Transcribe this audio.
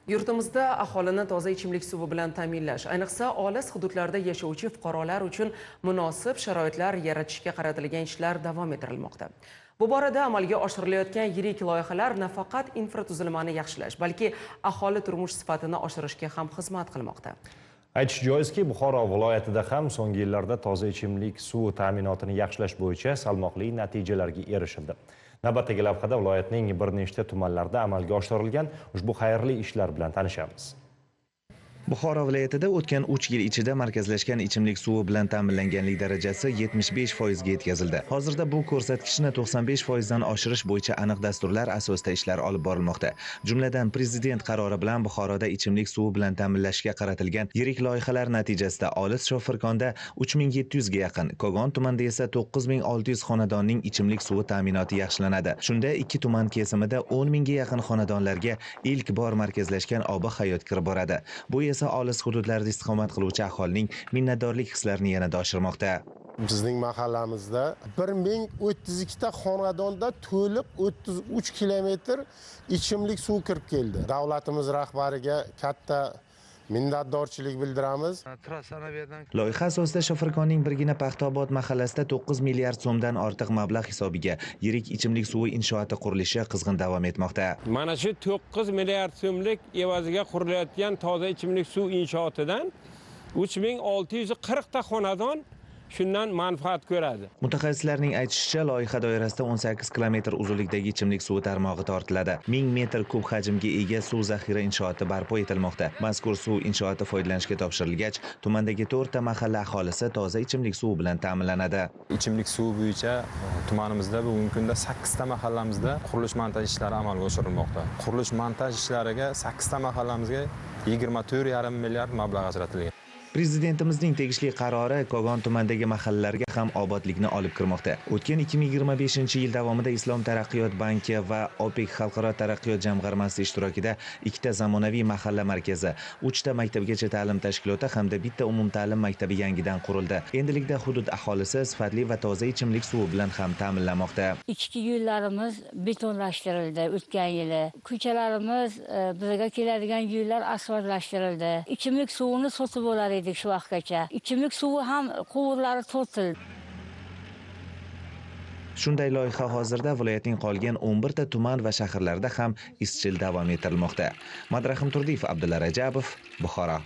Yurtimizda aholini toza ichimlik suvi bilan ta'minlash, ayniqsa olis hududlarda yashovchi fuqarolar uchun munosib sharoitlar yaratishga qaratilgan ishlar davom ettirilmoqda. Bu borada amalga oshirilayotgan yirik loyihalar nafaqat infratuzilmani yaxshilash, balki aholi turmush sifatini oshirishga ham xizmat qilmoqda. Aytish joizki, Buxoro viloyatida ham so'nggi yillarda toza ichimlik suvi ta'minotini yaxshilash bo'yicha salmoqli natijalarga erishildi. Navbatdagi lavhada viloyatning bir nechta tumanlarida amalga oshirilgan ushbu xayrli ishlar bilan tanishamiz. Buxoro viloyatida o'tgan 3 yil ichida markazlashgan ichimlik suvi bilan ta'minlanganlik darajasi 75% ga yetkazildi. Hozirda bu ko'rsatkichni 95% dan oshirish bo'yicha aniq dasturlar asosida ishlar olib borilmoqda. Jumladan prezident qarori bilan Buxoroda ichimlik suvi bilan ta'minlashga qaratilgan yirik loyihalar natijasida olis Shofirkonda 3700 ga yaqin, Kogon tumanida esa 9600 xonadonning ichimlik suvi ta'minoti yaxshilanadi. Shunda ikki tuman kesimida 10 ga yaqin xonadonlarga ilk bor markazlashgan obi hayot kirib boradi. Bu esa olis hududlarda istiqomat qiluvchi aholining minnatdorlik hislarini yanada oshirmoqda. Bizning mahallamizda 1032 ta xonadonda to'liq 33 kilometr ichimlik suv kirib keldi. Davlatimiz rahbariga katta minnatdorchilik bildiramiz. Loyiha asosida Shofirkonning birgina Paxtaobod mahallasida 9 milliard so'mdan ortiq mablag' hisobiga yirik ichimlik suvi inshooti qurilishi qizg'in davom etmoqda. Mana shu 9 milliard so'mlik evaziga qurilayotgan toza ichimlik suv inshootidan 3640 ta xonadon shundan manfaat ko'radi. Mutaxassislarning aytishicha, loyiha doirasida 18 kilometr uzunlikdagi ichimlik suvi tarmog'i tortiladi. 1000 metr kub hajmga ega suv zaxira inshooti barpo etilmoqda. Mazkur suv inshooti foydalanishga topshirilgach, tumandagi 4 ta mahalla aholisi toza ichimlik suvi bilan ta'minlanadi. Ichimlik suvi bo'yicha tumanimizda bugungi kunda 8 ta mahallamizda qurilish montaj ishlari amalga oshirilmoqda. Qurilish montaj ishlariga 8 ta mahallamizga 24,5 milliard mablag' ajratilgan. Prezidentimizning tegishli qarori Kogon tumanidagi mahallalarga ham obodlikni olib kirmoqda. O'tgan 2025-yil davomida Islom taraqqiyot banki va OPEC xalqaro taraqqiyot jamg'armasi ishtirokida 2 ta zamonaviy mahalla markazi, 3 ta maktabgacha ta'lim tashkiloti hamda bitta umumta'lim maktabi yangidan qurildi. Endilikda hudud aholisi sifatli va toza ichimlik suvi bilan ham ta'minlanmoqda. Ichki yo'llarimiz betonlashtirildi o'tgan yili. Ko'chalarimiz bizga keladigan yo'llar asfaltlashtirildi. Ichimlik suvini sotib olar shu vaqtgacha. Ichimlik suvi ham quvurlari tortildi. Shunday loyiha hozirda viloyatning qolgan 11 ta tuman va shaharlarda ham izchil davom ettirilmoqda. Madrahim Turdiyev, Abdulla Rajabov, Buxoro.